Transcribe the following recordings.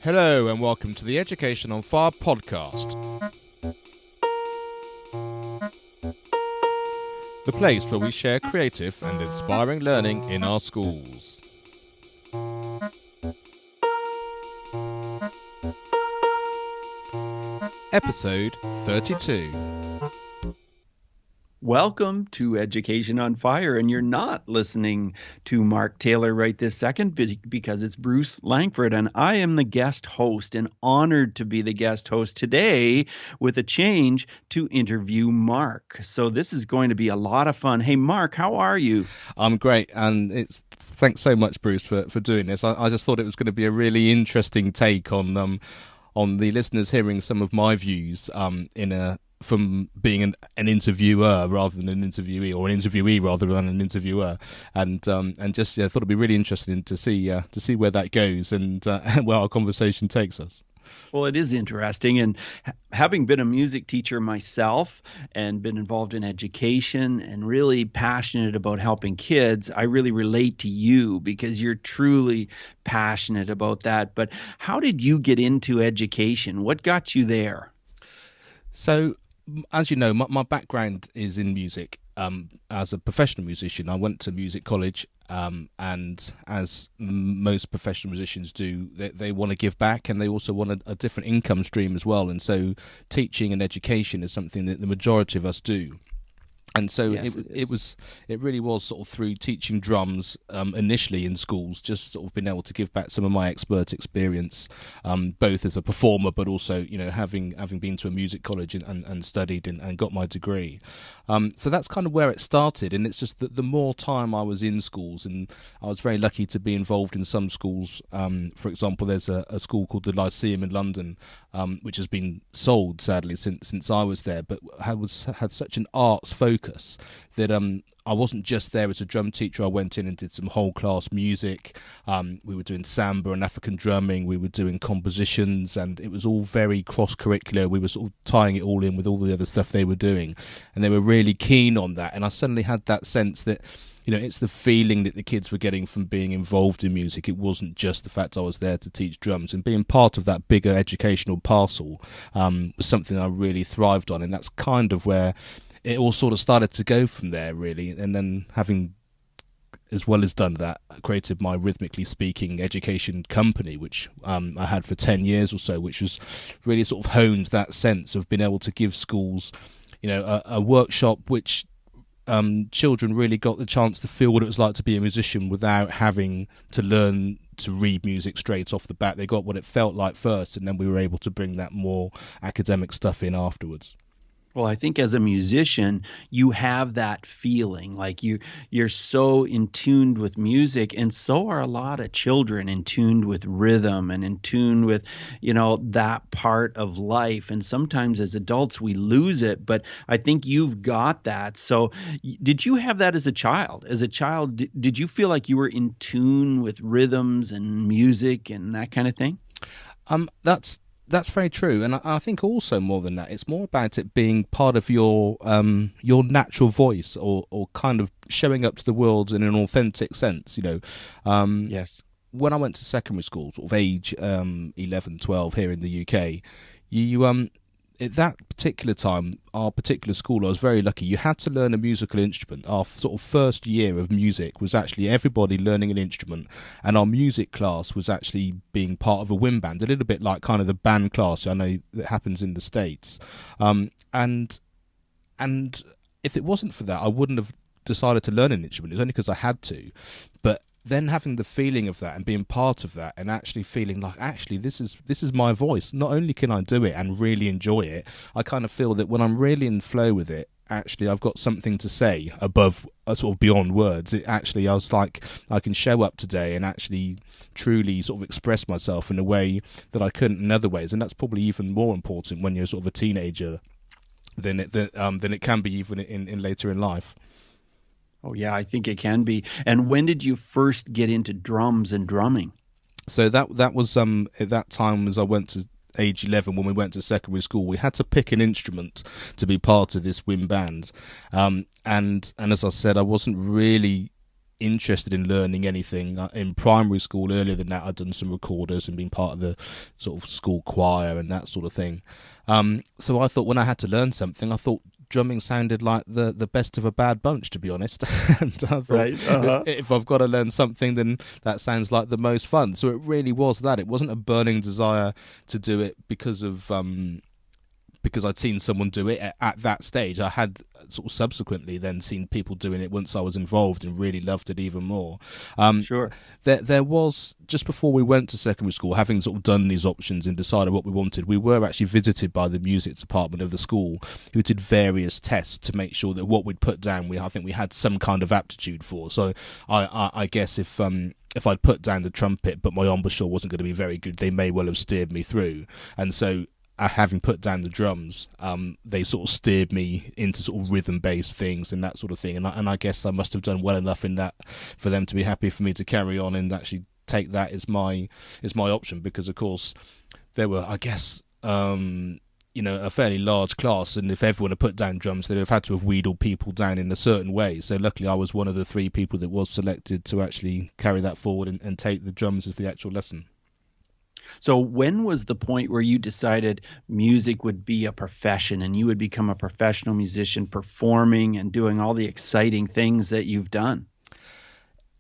Hello and welcome to the Education on Fire podcast. The place where we share creative and inspiring learning in our schools. Episode 32. Welcome to Education on Fire, and you're not listening to Mark Taylor right this second because it's Bruce Langford, and I am the guest host and honored to be the guest host today with a change to interview Mark. So this is going to be a lot of fun. Hey, Mark, how are you? I'm great, and thanks so much, Bruce, for doing this. I just thought it was going to be a really interesting take on the listeners hearing some of my views from being an interviewer rather than an interviewee, or an interviewee rather than an interviewer, and just thought it'd be really interesting to see where that goes and where our conversation takes us. Well, it is interesting, and having been a music teacher myself and been involved in education and really passionate about helping kids, I really relate to you because you're truly passionate about that. But how did you get into education? What got you there? So, as you know, my background is in music. As a professional musician, I went to music college, and as most professional musicians do, they want to give back, and they also want a different income stream as well. And so teaching and education is something that the majority of us do. And so Yes, it really was sort of through teaching drums initially in schools, just sort of being able to give back some of my expert experience, both as a performer, but also, having been to a music college and studied and got my degree. So that's kind of where it started. And it's just that the more time I was in schools, and I was very lucky to be involved in some schools. For example, there's a school called the Lyceum in London, which has been sold, sadly, since I was there, but had such an arts focus that I wasn't just there as a drum teacher. I went in and did some whole class music. We were doing samba and African drumming. We were doing compositions, and it was all very cross-curricular. We were sort of tying it all in with all the other stuff they were doing, and they were really keen on that. And I suddenly had that sense that, it's the feeling that the kids were getting from being involved in music. It wasn't just the fact I was there to teach drums, and being part of that bigger educational parcel was something I really thrived on. And that's kind of where it all sort of started to go from there, really. And then, having as well as done that, I created my Rhythmically Speaking education company, which I had for 10 years or so, which was really sort of honed that sense of being able to give schools, a workshop which children really got the chance to feel what it was like to be a musician without having to learn to read music straight off the bat. They got what it felt like first, and then we were able to bring that more academic stuff in afterwards. Well, I think as a musician, you have that feeling like you're so in tuned with music, and so are a lot of children in tuned with rhythm and in tune with, that part of life. And sometimes as adults, we lose it, but I think you've got that. So did you have that as a child? As a child, did you feel like you were in tune with rhythms and music and that kind of thing? That's very true, and I think also more than that, it's more about it being part of your natural voice, or kind of showing up to the world in an authentic sense. Yes. When I went to secondary school, sort of age 11, 12 here in the UK, you at that particular time, our particular school, I was very lucky. You had to learn a musical instrument. Our sort of first year of music was actually everybody learning an instrument, and our music class was actually being part of a wind band, a little bit like kind of the band class I know that happens in the States. And if it wasn't for that, I wouldn't have decided to learn an instrument. It was only because I had to. But then having the feeling of that and being part of that, and actually feeling like, actually, this is my voice. Not only can I do it and really enjoy it, I kind of feel that when I'm really in flow with it, actually I've got something to say above, sort of beyond words. I was like, I can show up today and actually truly sort of express myself in a way that I couldn't in other ways. And that's probably even more important when you're sort of a teenager than it can be even in later in life. Oh, yeah, I think it can be. And when did you first get into drums and drumming? So that was at that time, as I went to age 11, when we went to secondary school, we had to pick an instrument to be part of this wind band. And as I said, I wasn't really interested in learning anything. In primary school, earlier than that, I'd done some recorders and been part of the sort of school choir and that sort of thing. So I thought when I had to learn something, I thought drumming sounded like the best of a bad bunch, to be honest. And I thought, Right. Uh-huh. if I've got to learn something, then that sounds like the most fun. So it really was that. It wasn't a burning desire to do it because I'd seen someone do it at that stage. I had sort of subsequently then seen people doing it once I was involved and really loved it even more. Sure. There was, just before we went to secondary school, having sort of done these options and decided what we wanted, we were actually visited by the music department of the school, who did various tests to make sure that what we'd put down, I think we had some kind of aptitude for. So I guess if I'd put down the trumpet but my embouchure wasn't going to be very good, they may well have steered me through. And so having put down the drums, they sort of steered me into sort of rhythm-based things and that sort of thing. And I guess I must have done well enough in that for them to be happy for me to carry on and actually take that as my option. Because of course there were, I guess, a fairly large class, and if everyone had put down drums, they'd have had to have wheedled people down in a certain way. So luckily I was one of the 3 people that was selected to actually carry that forward and take the drums as the actual lesson. So when was the point where you decided music would be a profession and you would become a professional musician, performing and doing all the exciting things that you've done?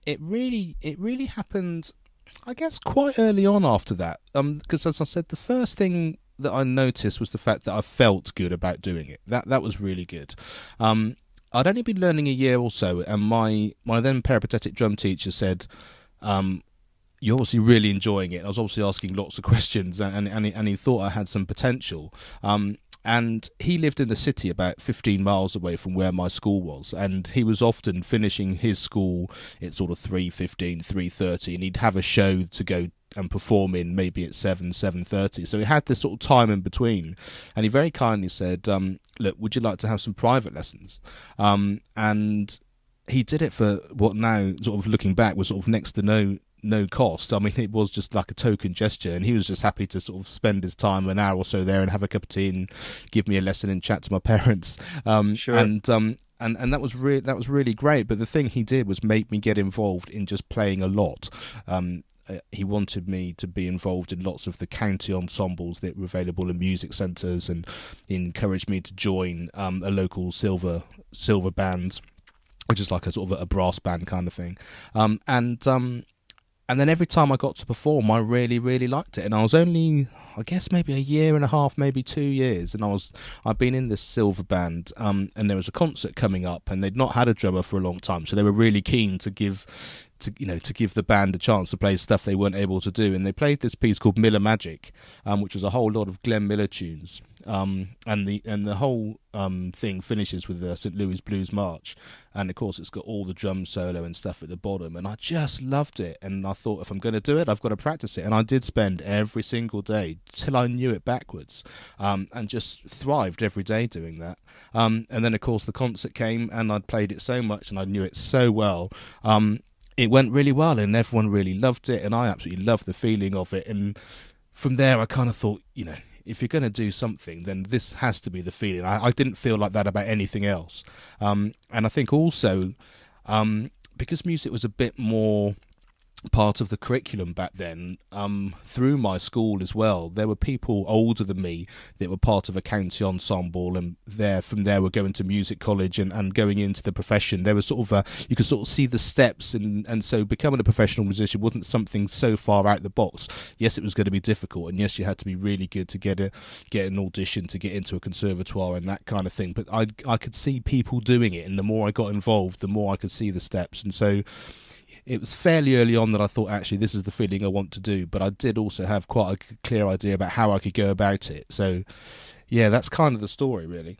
It really happened, I guess, quite early on after that. Because as I said, the first thing that I noticed was the fact that I felt good about doing it. That was really good. I'd only been learning a year or so, and my then peripatetic drum teacher said, you're obviously really enjoying it. And I was obviously asking lots of questions, and he thought I had some potential. And he lived in the city about 15 miles away from where my school was, and he was often finishing his school at sort of 3:15, 3:30, and he'd have a show to go and perform in maybe at 7:30. So he had this sort of time in between, and he very kindly said, look, would you like to have some private lessons? And he did it for what now, sort of looking back, was sort of next to no cost. I mean, it was just like a token gesture, and he was just happy to sort of spend his time, an hour or so there, and have a cup of tea and give me a lesson and chat to my parents. Sure. And that was really great. But the thing he did was make me get involved in just playing a lot. He wanted me to be involved in lots of the county ensembles that were available in music centres, and he encouraged me to join a local silver band, which is like a sort of a brass band kind of thing. And then every time I got to perform, I really, really liked it. And I was only, I guess, maybe a year and a half, maybe 2 years. And I'd been in this silver band, and there was a concert coming up, and they'd not had a drummer for a long time. So they were really keen to give the band a chance to play stuff they weren't able to do. And they played this piece called Miller Magic, which was a whole lot of Glenn Miller tunes. And the whole thing finishes with the St. Louis Blues March, and of course it's got all the drum solo and stuff at the bottom, and I just loved it. And I thought, if I'm going to do it, I've got to practice it. And I did spend every single day till I knew it backwards, and just thrived every day doing that. And then of course the concert came, and I'd played it so much and I knew it so well. It went really well, and everyone really loved it, and I absolutely loved the feeling of it. And from there I kind of thought, if you're going to do something, then this has to be the feeling. I didn't feel like that about anything else. And I think also, because music was a bit more part of the curriculum back then, through my school as well, there were people older than me that were part of a county ensemble, and from there were going to music college and going into the profession. There was sort of you could sort of see the steps, and so becoming a professional musician wasn't something so far out the box. Yes, it was going to be difficult, and yes, you had to be really good to get an audition to get into a conservatoire and that kind of thing, but I could see people doing it, and the more I got involved, the more I could see the steps. And so it was fairly early on that I thought, actually, this is the feeling I want to do, but I did also have quite a clear idea about how I could go about it. So, yeah, that's kind of the story, really.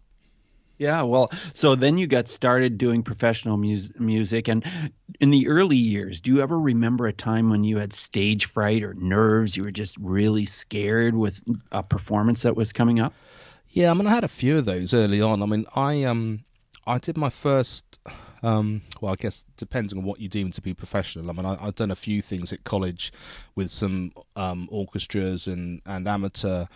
Yeah, well, so then you got started doing professional music, and in the early years, do you ever remember a time when you had stage fright or nerves? You were just really scared with a performance that was coming up? Yeah, I mean, I had a few of those early on. I mean, I did my first Well, I guess depending on what you deem to be professional. I mean, I've done a few things at college with some orchestras and amateur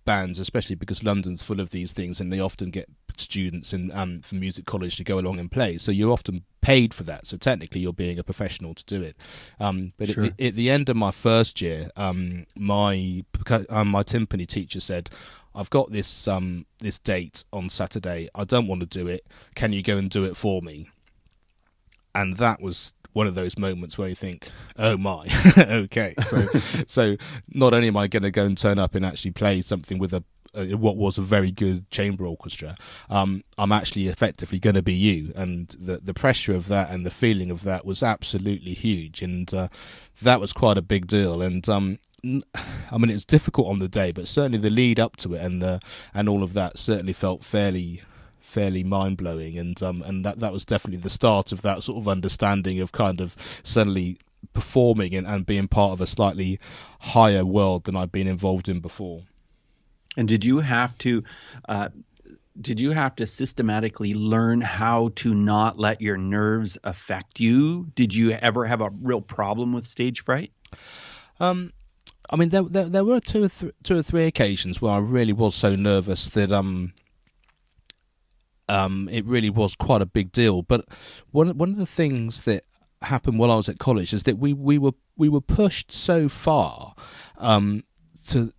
bands, especially because London's full of these things, and they often get students in from music college to go along and play. So you're often paid for that. So technically, you're being a professional to do it. But Sure. at the end of my first year, my timpani teacher said, I've got this this date on Saturday. I don't want to do it. Can you go and do it for me? And that was one of those moments where you think, oh my, okay. So not only am I going to go and turn up and actually play something with what was a very good chamber orchestra, I'm actually effectively going to be you. And the pressure of that and the feeling of that was absolutely huge. And that was quite a big deal. And I mean, it was difficult on the day, but certainly the lead up to it and all of that certainly felt fairly mind-blowing, and that was definitely the start of that sort of understanding of kind of suddenly performing and being part of a slightly higher world than I'd been involved in before. And did you have to systematically learn how to not let your nerves affect you? Did you ever have a real problem with stage fright? I mean, there were two or three occasions where I really was so nervous that it really was quite a big deal. But one of the things that happened while I was at college is that we were pushed so far to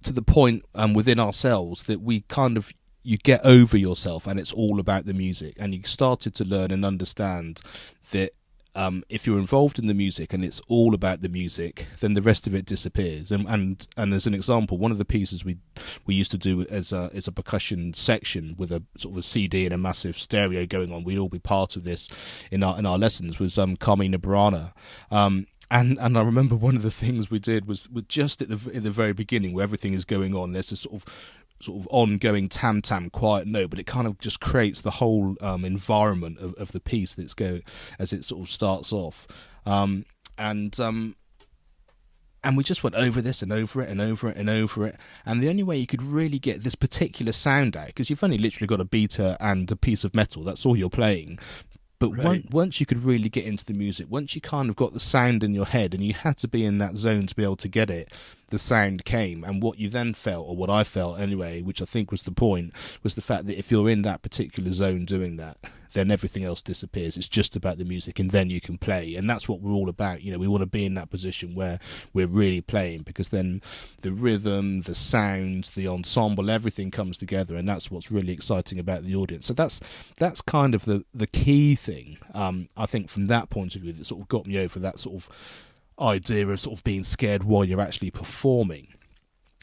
the point within ourselves that we kind of, you get over yourself and it's all about the music, and you started to learn and understand that if you're involved in the music and it's all about the music, then the rest of it disappears. And as an example, one of the pieces we used to do as a percussion section with a sort of a CD and a massive stereo going on, we'd all be part of this in our lessons, was Carmina Burana. And I remember one of the things we did was just at the very beginning, where everything is going on, there's this sort of ongoing tam-tam quiet note, but it kind of just creates the whole environment of the piece that's going as it sort of starts off. And we just went over this and over it and over it and over it. And the only way you could really get this particular sound out, because you've only literally got a beater and a piece of metal, that's all you're playing. But Right. once you could really get into the music, once you kind of got the sound in your head and you had to be in that zone to be able to get it, the sound came. And what you then felt, or what I felt anyway, which I think was the point, was the fact that if you're in that particular zone doing that, then everything else disappears. It's just about the music, and then you can play. And that's what we're all about. You know, we want to be in that position where we're really playing, because then the rhythm, the sound, the ensemble, everything comes together, and that's what's really exciting about the audience. So that's kind of the key thing, I think, from that point of view, that sort of got me over that sort of idea of sort of being scared while you're actually performing.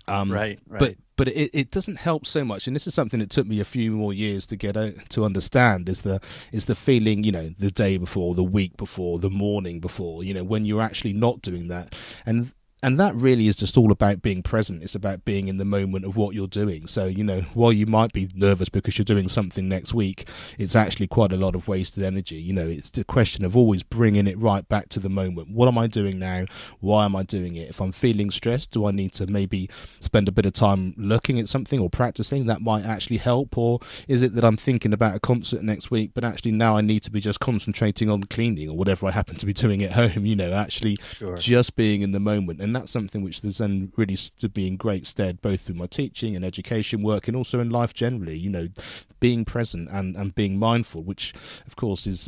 Right. But it doesn't help so much, and this is something that took me a few more years to get to understand, is the feeling, you know, the day before, the week before, the morning before, you know, when you're actually not doing that. And that really is just all about being present. It's about being in the moment of what you're doing. So, you know, while you might be nervous because you're doing something next week, it's actually quite a lot of wasted energy. You know, it's the question of always bringing it right back to the moment. What am I doing now? Why am I doing it? If I'm feeling stressed, do I need to maybe spend a bit of time looking at something or practicing? That might actually help. Or is it that I'm thinking about a concert next week, but actually now I need to be just concentrating on cleaning or whatever I happen to be doing at home, you know, actually Sure. just being in the moment. And that's something which has then really stood me in great stead, both through my teaching and education work, and also in life generally, you know, being present and being mindful, which of course is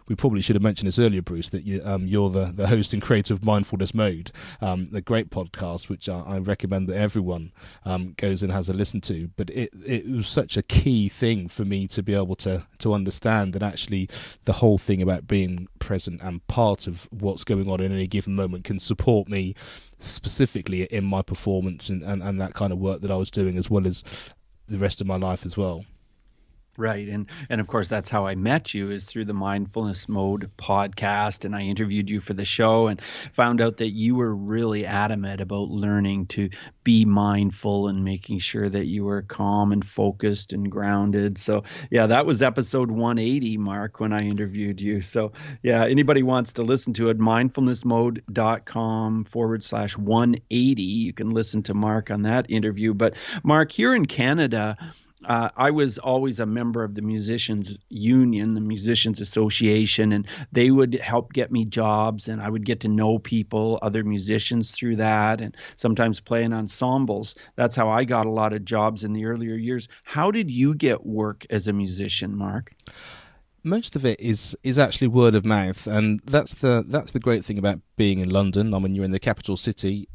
we probably should have mentioned this earlier, Bruce, that you're the host and creator of Mindfulness Mode, the great podcast, which I recommend that everyone goes and has a listen to. But it was such a key thing for me to be able to understand that actually the whole thing about being present and part of what's going on in any given moment can support me specifically in my performance and that kind of work that I was doing, as well as the rest of my life as well. Right. And of course, that's how I met you, is through the Mindfulness Mode podcast. And I interviewed you for the show and found out that you were really adamant about learning to be mindful and making sure that you were calm and focused and grounded. So yeah, that was episode 180, Mark, when I interviewed you. So yeah, anybody wants to listen to it, mindfulnessmode.com/180. You can listen to Mark on that interview. But Mark, here in Canada, I was always a member of the musicians union, the musicians association, and they would help get me jobs, and I would get to know people, other musicians through that, and sometimes play in ensembles. That's how I got a lot of jobs in the earlier years. How did you get work as a musician, Mark? Most of it is actually word of mouth, and that's the great thing about being in London. I mean, you're in the capital city.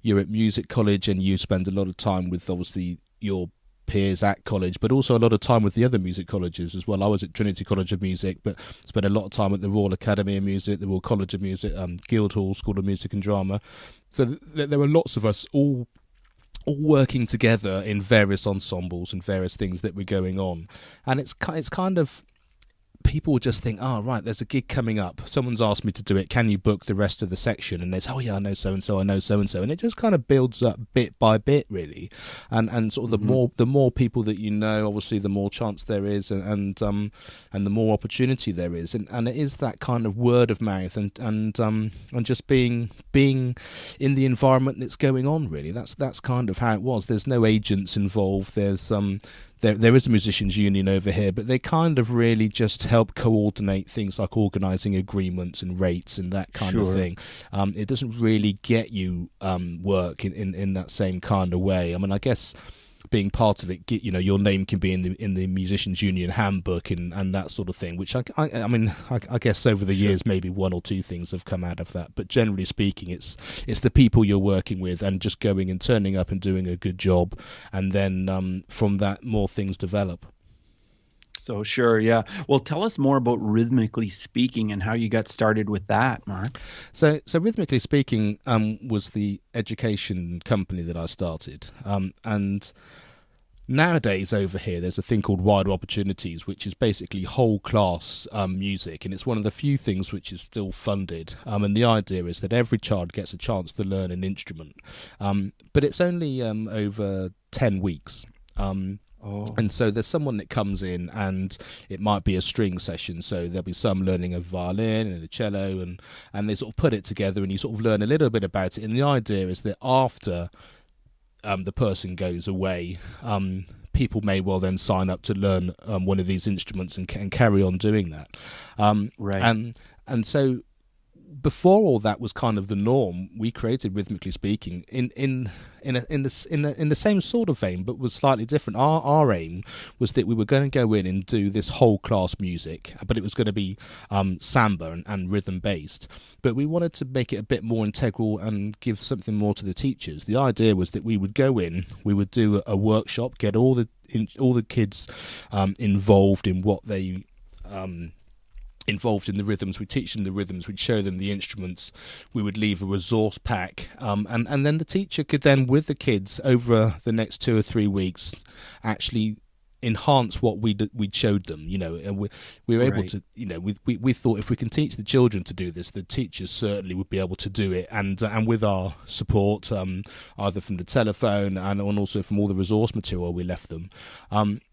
You're at music college, and you spend a lot of time with obviously your peers at college, but also a lot of time with the other music colleges as well. I was at Trinity College of Music, but spent a lot of time at the Royal Academy of Music, the Royal College of Music, Guildhall School of Music and Drama. So there were lots of us all working together in various ensembles and various things that were going on, and it's kind of, people would just think, oh, right, there's a gig coming up. Someone's asked me to do it. Can you book the rest of the section? And they say, oh, yeah, I know so-and-so, I know so-and-so. And it just kind of builds up bit by bit, really. And sort of the more people that you know, obviously, the more chance there is and the more opportunity there is. And it is that kind of word of mouth and just being in the environment that's going on, really. That's kind of how it was. There's no agents involved. There is a musicians union over here, but they kind of really just help coordinate things like organising agreements and rates and that kind of thing. It doesn't really get you work in that same kind of way. I mean, I guess being part of it, you know, your name can be in the musicians union handbook and that sort of thing, which I mean I guess over the years maybe one or two things have come out of that, but generally speaking it's the people you're working with and just going and turning up and doing a good job, and then from that more things develop. So sure, yeah. Well, tell us more about Rhythmically Speaking and how you got started with that, Mark. So Rhythmically Speaking was the education company that I started, and nowadays over here there's a thing called Wider Opportunities, which is basically whole class music, and it's one of the few things which is still funded, and the idea is that every child gets a chance to learn an instrument, but it's only over 10 weeks. And so there's someone that comes in, and it might be a string session, so there'll be some learning a violin and a cello, and they sort of put it together and you sort of learn a little bit about it. And the idea is that after the person goes away, people may well then sign up to learn one of these instruments and carry on doing that. Right. And so before all that was kind of the norm, we created Rhythmically Speaking in the same sort of vein, but was slightly different. Our aim was that we were going to go in and do this whole class music, but it was going to be samba and rhythm based. But we wanted to make it a bit more integral and give something more to the teachers. The idea was that we would go in, we would do a workshop, get all the kids involved in what they involved in the rhythms. We'd teach them the rhythms, we'd show them the instruments, we would leave a resource pack, and then the teacher could then, with the kids over the next 2 or 3 weeks, actually enhance what we'd showed them, you know, and we were able to, you know, we thought if we can teach the children to do this, the teachers certainly would be able to do it, and with our support, either from the telephone and also from all the resource material we left them,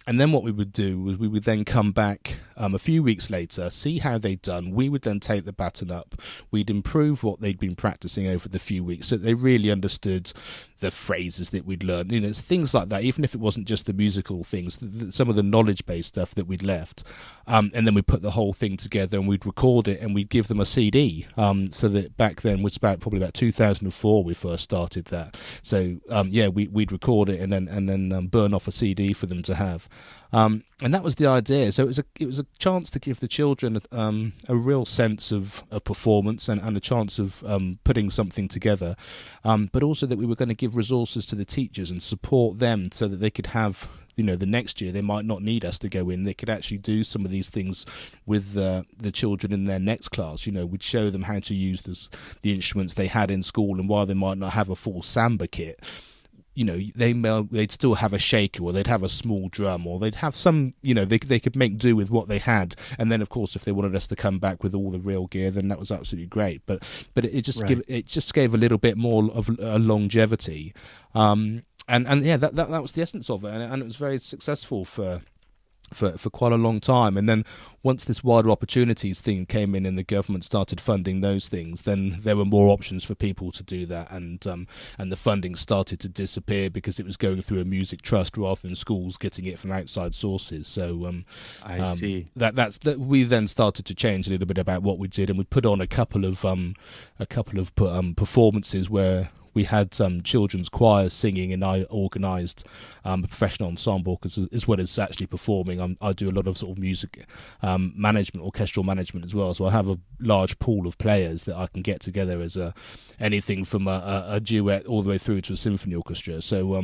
and then what we would do was we would then come back a few weeks later, see how they'd done. We would then take the baton up. We'd improve what they'd been practicing over the few weeks so they really understood the phrases that we'd learned. You know, it's things like that, even if it wasn't just the musical things, some of the knowledge-based stuff that we'd left. And then we'd put the whole thing together and we'd record it and we'd give them a CD. So that back then, was probably about 2004 we first started that. So, we'd record it and then burn off a CD for them to have. And that was the idea. So it was a chance to give the children a real sense of performance and a chance of putting something together, but also that we were going to give resources to the teachers and support them so that they could have, you know, the next year they might not need us to go in. They could actually do some of these things with the children in their next class. You know, we'd show them how to use the instruments they had in school, and while they might not have a full samba kit, you know, they'd still have a shaker, or they'd have a small drum, or they'd have some, you know, they could make do with what they had. And then, of course, if they wanted us to come back with all the real gear, then that was absolutely great. But it just gave a little bit more of a longevity. And yeah, that was the essence of it, and it was very successful for for quite a long time. And then once this wider opportunities thing came in and the government started funding those things, then there were more options for people to do that, and the funding started to disappear because it was going through a music trust rather than schools getting it from outside sources. So I see. That we then started to change a little bit about what we did, and we put on a couple of performances where we had children's choirs singing, and I organised a professional ensemble as well as actually performing. I do a lot of sort of music management, orchestral management as well. So I have a large pool of players that I can get together as anything from a duet all the way through to a symphony orchestra. So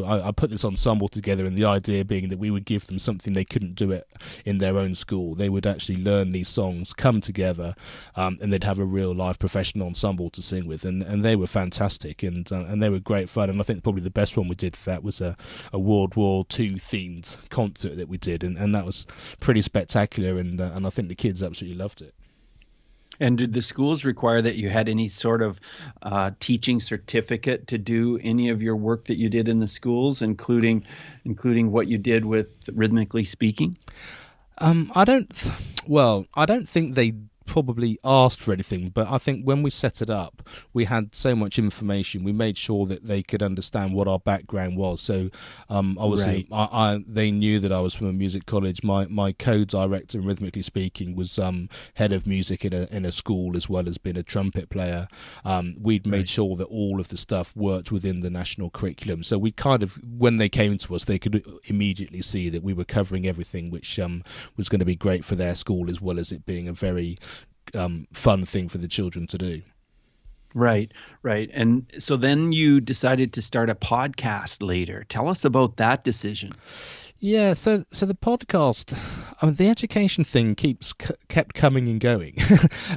I put this ensemble together, and the idea being that we would give them something they couldn't do it in their own school. They would actually learn these songs, come together, and they'd have a real live professional ensemble to sing with, and they were fantastic. And they were great fun, and I think probably the best one we did for that was a World War II themed concert that we did, and that was pretty spectacular, and I think the kids absolutely loved it. And did the schools require that you had any sort of teaching certificate to do any of your work that you did in the schools, including what you did with Rhythmically Speaking? I don't think they probably asked for anything, but I think when we set it up, we had so much information. We made sure that they could understand what our background was. So obviously, right. They knew that I was from a music college. My co-director in Rhythmically Speaking was head of music in a school, as well as being a trumpet player. We'd made sure that all of the stuff worked within the national curriculum. So we kind of, when they came to us, they could immediately see that we were covering everything, which was going to be great for their school, as well as it being a very fun thing for the children to do. Right. And so then you decided to start a podcast later. Tell us about that decision. Yeah, so the podcast, I mean, the education thing kept coming and going,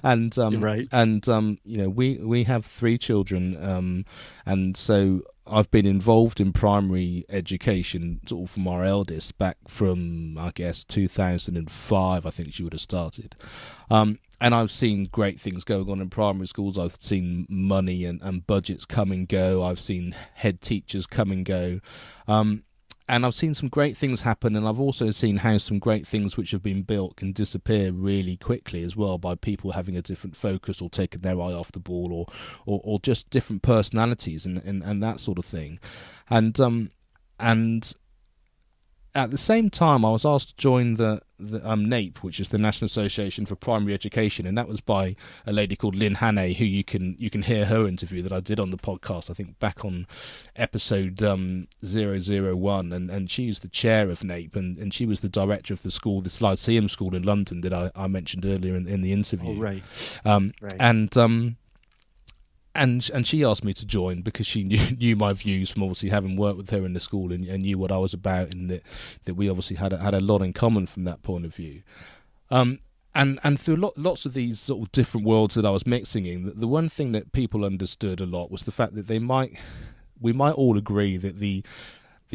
and right. And we have 3 children, and so I've been involved in primary education sort of from our eldest back from, I guess, 2005. I think she would have started. And I've seen great things going on in primary schools. I've seen money and budgets come and go. I've seen head teachers come and go. And I've seen some great things happen, and I've also seen how some great things which have been built can disappear really quickly as well, by people having a different focus or taking their eye off the ball, or just different personalities and that sort of thing. And at the same time, I was asked to join the NAPE, which is the National Association for Primary Education, and that was by a lady called Lynn Hannay, who you can hear her interview that I did on the podcast, I think back on episode 001, and she's the chair of NAPE, and she was the director of the school, the Lyceum School in London that I mentioned earlier in the interview. Oh, right. Right. And she asked me to join because she knew my views from obviously having worked with her in the school, and knew what I was about, and that we obviously had a lot in common from that point of view. And through lots of these sort of different worlds that I was mixing in, the one thing that people understood a lot was the fact that we might all agree that the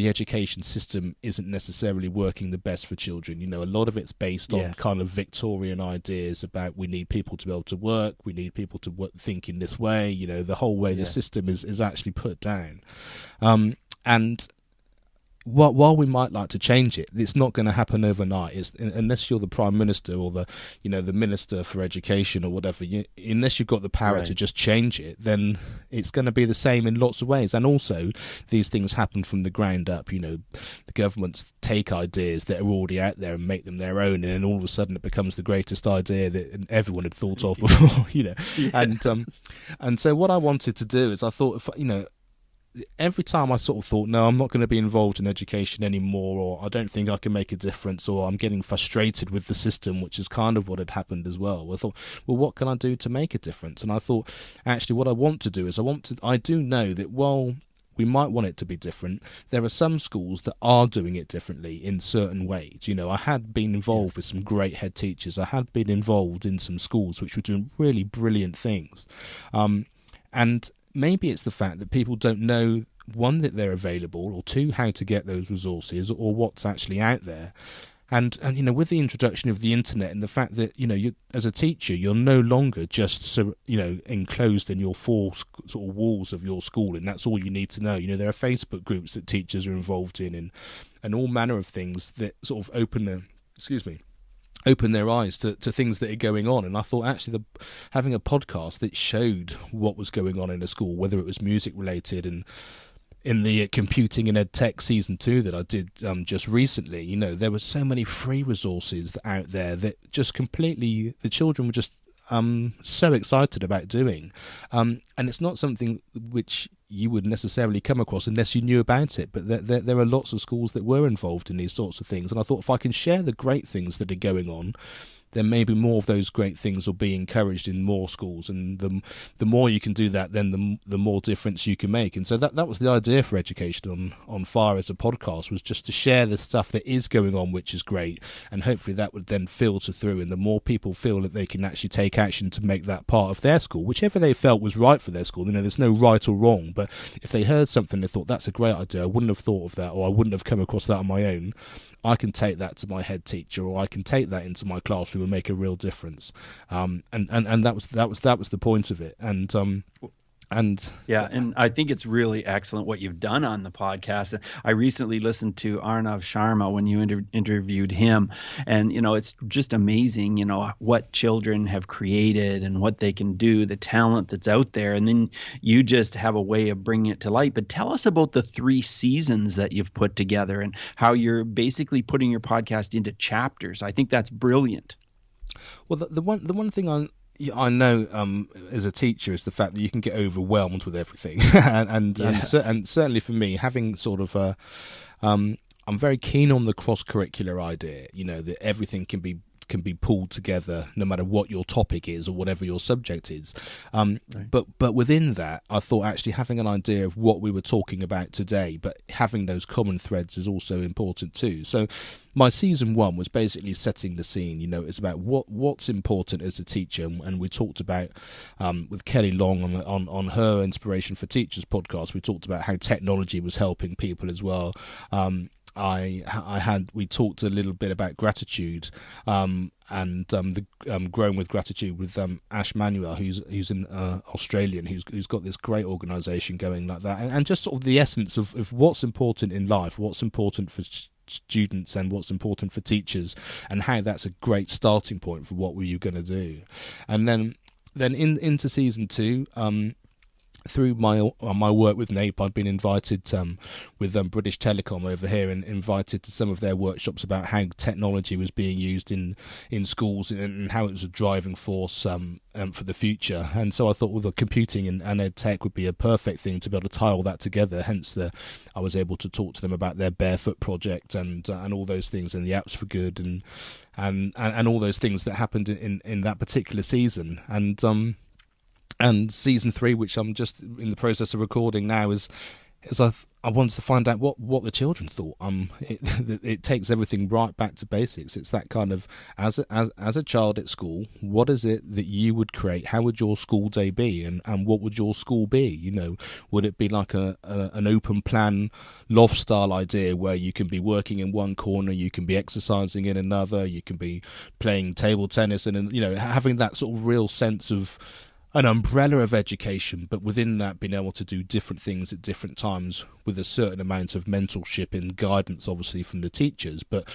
education system isn't necessarily working the best for children. A lot of it's based on kind of Victorian ideas about we need people to be able to work, we need people to think in this way, the whole way the system is actually put down. And while we might like to change it, it's not going to happen overnight. Unless you're the Prime Minister or the Minister for Education or whatever, unless you've got the power to just change it, then it's going to be the same in lots of ways. And also, these things happen from the ground up. The governments take ideas that are already out there and make them their own, and then all of a sudden it becomes the greatest idea that everyone had thought of before. And so what I wanted to do is I thought, every time I sort of thought, no, I'm not going to be involved in education anymore, or I don't think I can make a difference, or I'm getting frustrated with the system, which is kind of what had happened as well. I thought, well, what can I do to make a difference? And I thought, actually, what I want to do is I do know that while we might want it to be different, there are some schools that are doing it differently in certain ways. I had been involved with some great head teachers. I had been involved in some schools which were doing really brilliant things. And maybe it's the fact that people don't know, one, that they're available, or two, how to get those resources, or what's actually out there. And you know, with the introduction of the internet and the fact that, you know, you, as a teacher, you're no longer just, you know, enclosed in your four sort of walls of your school, and that's all you need to know. You know, there are Facebook groups that teachers are involved in, and all manner of things that sort of open their eyes to things that are going on. And I thought actually having a podcast that showed what was going on in a school, whether it was music related, and in the computing and ed tech season 2 that I did just recently, you know, there were so many free resources out there that just completely, the children were just so excited about doing. And it's not something which you would necessarily come across unless you knew about it, but there are lots of schools that were involved in these sorts of things. And I thought if I can share the great things that are going on, then maybe more of those great things will be encouraged in more schools, and the more you can do that, then the more difference you can make. And so that was the idea for Education on Fire as a podcast, was just to share the stuff that is going on, which is great, and hopefully that would then filter through, and the more people feel that they can actually take action to make that part of their school, whichever they felt was right for their school. You know, there's no right or wrong, but if they heard something they thought, that's a great idea, I wouldn't have thought of that, or I wouldn't have come across that on my own, I can take that to my head teacher, or I can take that into my classroom and make a real difference. And that was the point of it. And I think it's really excellent what you've done on the podcast. I recently listened to Arnav Sharma when you interviewed him, and you know, it's just amazing, you know, what children have created and what they can do, the talent that's out there, and then you just have a way of bringing it to light. But tell us about the 3 seasons that you've put together and how you're basically putting your podcast into chapters. I think that's brilliant. Well, the one thing I know as a teacher is the fact that you can get overwhelmed with everything, and certainly for me, having sort of I'm very keen on the cross-curricular idea. You know, that everything can be pulled together no matter what your topic is or whatever your subject is. Right. But within that, I thought actually having an idea of what we were talking about today, but having those common threads is also important too. So my season 1 was basically setting the scene. You know, it's about what's important as a teacher, and we talked about with Kelly Long on her Inspiration for Teachers podcast, we talked about how technology was helping people as well. We talked a little bit about gratitude, and the Growing with Gratitude with Ash Manuel, who's an Australian, who's got this great organisation going like that, and just sort of the essence of what's important in life, what's important for students and what's important for teachers, and how that's a great starting point for what were you going to do. And then into season 2, through my work with NAPE, I'd been invited with British Telecom over here, and invited to some of their workshops about how technology was being used in schools, and how it was a driving force for the future. And so I thought, well, the computing and ed tech would be a perfect thing to be able to tie all that together. Hence, I was able to talk to them about their Barefoot project and all those things, and the apps for good, and all those things that happened in that particular season. And season 3, which I'm just in the process of recording now, is I wanted to find out what the children thought. It takes everything right back to basics. It's that kind of, as a child at school, what is it that you would create? How would your school day be, and what would your school be? You know, would it be like an open plan loft style idea where you can be working in one corner, you can be exercising in another, you can be playing table tennis, and you know, having that sort of real sense of an umbrella of education, but within that being able to do different things at different times with a certain amount of mentorship and guidance, obviously, from the teachers. But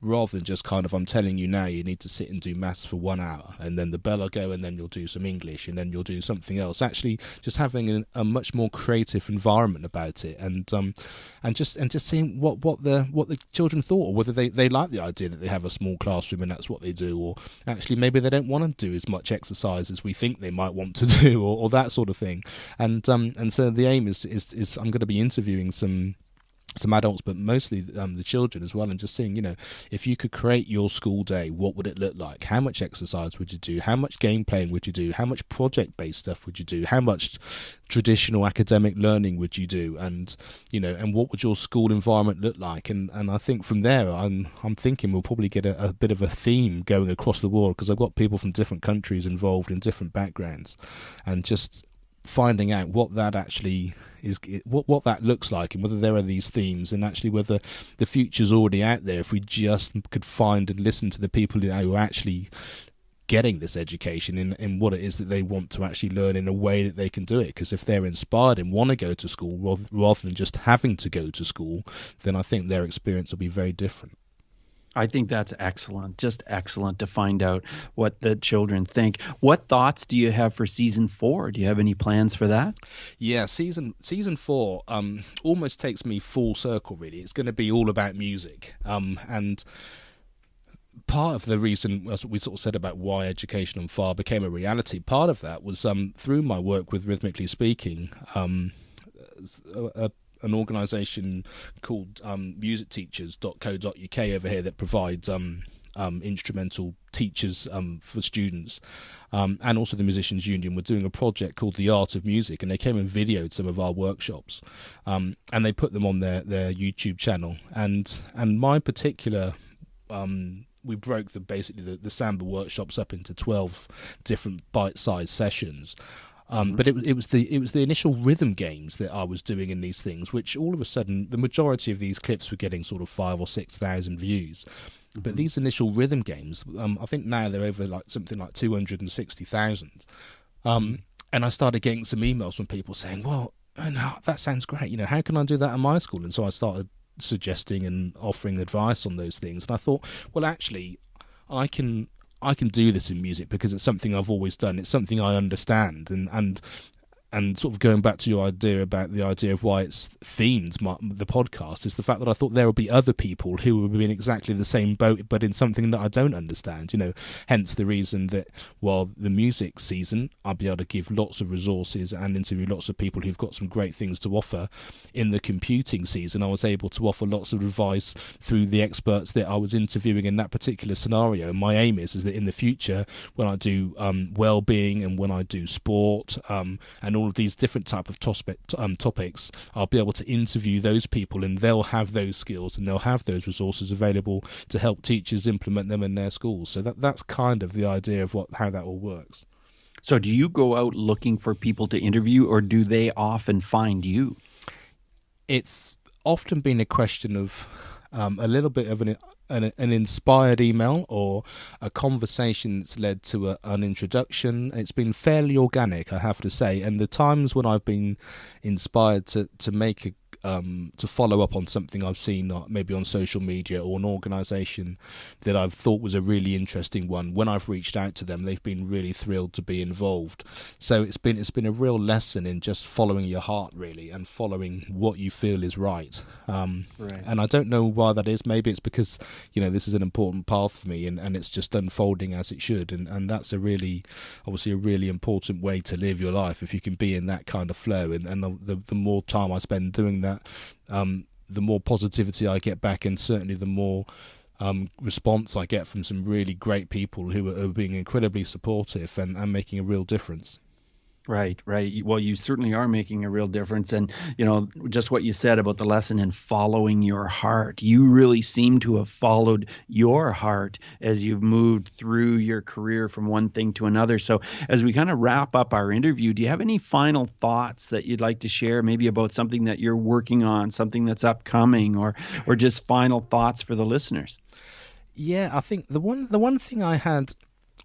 rather than just kind of, I'm telling you now, you need to sit and do maths for 1 hour, and then the bell will go, and then you'll do some English, and then you'll do something else. Actually, just having a much more creative environment about it, and just seeing what the children thought, or whether they like the idea that they have a small classroom and that's what they do, or actually maybe they don't want to do as much exercise as we think they might want to do, or that sort of thing. And so the aim is I'm going to be interviewing some adults, but mostly the children as well, and just seeing, you know, if you could create your school day, what would it look like? How much exercise would you do? How much game playing would you do? How much project-based stuff would you do? How much traditional academic learning would you do? And, you know, and what would your school environment look like? And I think from there, I'm thinking we'll probably get a bit of a theme going across the world, because I've got people from different countries involved in different backgrounds, and just finding out what that actually is, what that looks like, and whether there are these themes, and actually whether the future's already out there if we just could find and listen to the people who are actually getting this education in what it is that they want to actually learn in a way that they can do it. Because if they're inspired and want to go to school rather than just having to go to school, then I think their experience will be very different. I think that's excellent, just excellent to find out what the children think. What thoughts do you have for season 4? Do you have any plans for that? Yeah, season 4 almost takes me full circle, really. It's going to be all about music, and part of the reason, as we sort of said about why Education on Fire became a reality, part of that was through my work with Rhythmically Speaking, an organisation called musicteachers.co.uk over here that provides instrumental teachers for students, and also the Musicians Union were doing a project called The Art of Music, and they came and videoed some of our workshops, and they put them on their YouTube channel, and my particular we broke the Samba workshops up into 12 different bite-sized sessions. But it was the initial rhythm games that I was doing in these things, which all of a sudden the majority of these clips were getting sort of 5,000 or 6,000 views. But these initial rhythm games, I think now they're over something like 260,000. And I started getting some emails from people saying, "Well, no, that sounds great. How can I do that in my school?" And so I started suggesting and offering advice on those things. And I thought, well, actually, I can do this in music because it's something I've always done. It's something I understand, and sort of going back to your idea about the idea of why it's themed the podcast is the fact that I thought there would be other people who would be in exactly the same boat, but in something that I don't understand. Hence the reason that while the music season, I'll be able to give lots of resources and interview lots of people who've got some great things to offer. In the computing season, I was able to offer lots of advice through the experts that I was interviewing in that particular scenario. My aim is that in the future, when I do well-being and when I do sport and all of these different type of topics, I'll be able to interview those people, and they'll have those skills and they'll have those resources available to help teachers implement them in their schools. So that's kind of the idea of how that all works. So do you go out looking for people to interview, or do they often find you? It's often been a question of a little bit of an inspired email or a conversation that's led to an introduction. It's been fairly organic, I have to say, and the times when I've been inspired to make to follow up on something I've seen maybe on social media or an organisation that I've thought was a really interesting one, when I've reached out to them, they've been really thrilled to be involved. So it's been a real lesson in just following your heart, really, and following what you feel is right. Right. And I don't know why that is. Maybe it's because this is an important path for me, and it's just unfolding as it should, and that's obviously a really important way to live your life, if you can be in that kind of flow. And the more time I spend doing that, the more positivity I get back, and certainly the more response I get from some really great people who are being incredibly supportive and making a real difference. Right. Well, you certainly are making a real difference. And, just what you said about the lesson in following your heart, you really seem to have followed your heart as you've moved through your career from one thing to another. So as we kind of wrap up our interview, do you have any final thoughts that you'd like to share, maybe about something that you're working on, something that's upcoming, or just final thoughts for the listeners? Yeah, I think the one thing I had,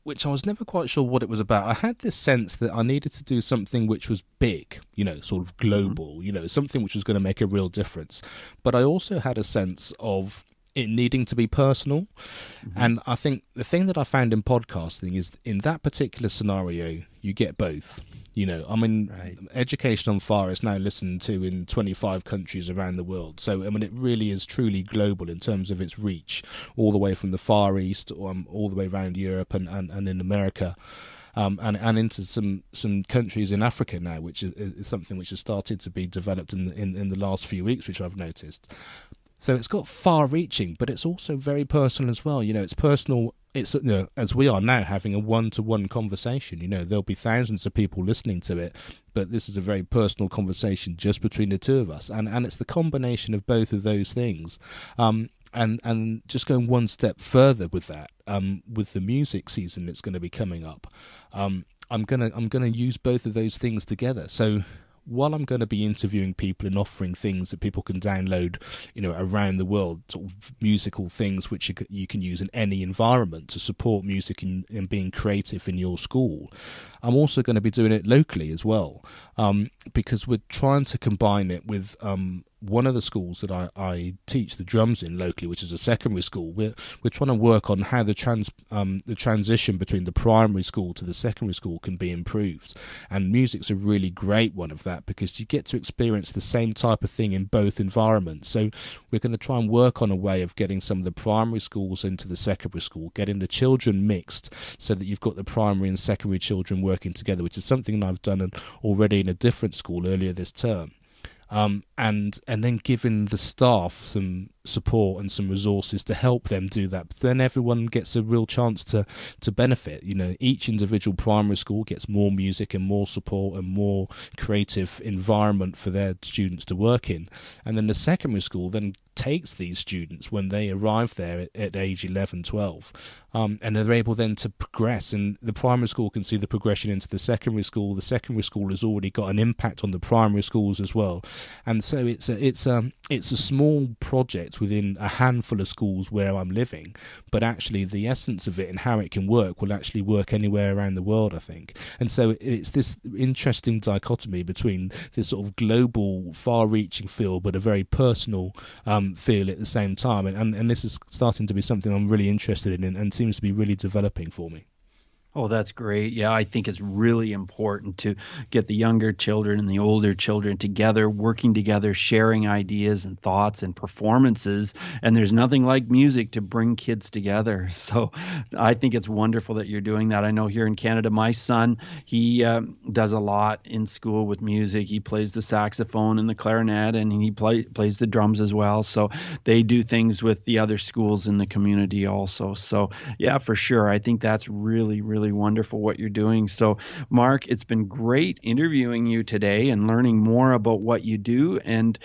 which I was never quite sure what it was about. I had this sense that I needed to do something which was big, sort of global, something which was going to make a real difference. But I also had a sense of it needing to be personal. Mm-hmm. And I think the thing that I found in podcasting is, in that particular scenario, you get both. Right. Education on Fire is now listened to in 25 countries around the world. So, it really is truly global in terms of its reach, all the way from the Far East, all the way around Europe and in America, and into some countries in Africa now, which is something which has started to be developed in the last few weeks, which I've noticed. So it's got far-reaching, but it's also very personal as well. It's personal. It's as we are now having a one-to-one conversation. There'll be thousands of people listening to it, but this is a very personal conversation just between the two of us, and it's the combination of both of those things. And just going one step further with that, with the music season that's going to be coming up, I'm gonna use both of those things together. So while I'm going to be interviewing people and offering things that people can download, around the world, sort of musical things which you can use in any environment to support music and being creative in your school, I'm also going to be doing it locally as well, because we're trying to combine it with one of the schools that I teach the drums in locally, which is a secondary school. We're trying to work on how the transition between the primary school to the secondary school can be improved, and music's a really great one of that, because you get to experience the same type of thing in both environments. So we're going to try and work on a way of getting some of the primary schools into the secondary school, getting the children mixed so that you've got the primary and secondary children working together, which is something I've done already in a different school earlier this term. And then giving the staff some support and some resources to help them do that. But then everyone gets a real chance to benefit. Each individual primary school gets more music and more support and more creative environment for their students to work in. And then the secondary school then takes these students when they arrive there at age 11, 12, and they're able then to progress. And the primary school can see the progression into the secondary school. The secondary school has already got an impact on the primary schools as well. And so it's a small project within a handful of schools where I'm living, but actually the essence of it and how it can work will actually work anywhere around the world, I think. And so it's this interesting dichotomy between this sort of global, far-reaching feel, but a very personal feel at the same time. And this is starting to be something I'm really interested in and seems to be really developing for me. Oh, that's great. Yeah, I think it's really important to get the younger children and the older children together, working together, sharing ideas and thoughts and performances. And there's nothing like music to bring kids together. So I think it's wonderful that you're doing that. I know here in Canada, my son, he does a lot in school with music. He plays the saxophone and the clarinet, and he plays the drums as well. So they do things with the other schools in the community also. So yeah, for sure. I think that's really, really wonderful what you're doing. So Mark, it's been great interviewing you today and learning more about what you do, and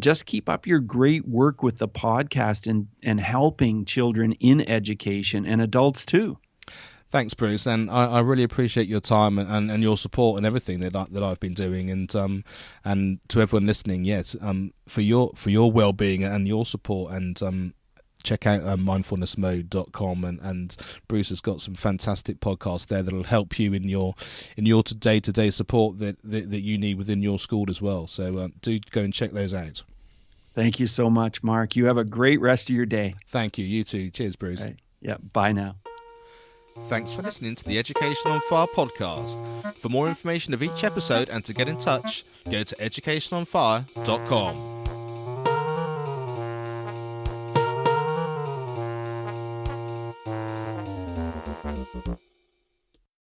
just keep up your great work with the podcast and helping children in education and adults too. Thanks, Bruce, and I really appreciate your time and your support and everything that I've been doing, and to everyone listening, yes, for your well-being and your support, and check out mindfulnessmode.com, and Bruce has got some fantastic podcasts there that'll help you in your day-to-day support that you need within your school as well. So do go and check those out. Thank you so much, Mark. You have a great rest of your day. Thank you. You too. Cheers, Bruce. Right. Yeah. Bye now. Thanks for listening to the Education on Fire podcast. For more information of each episode and to get in touch, go to educationonfire.com.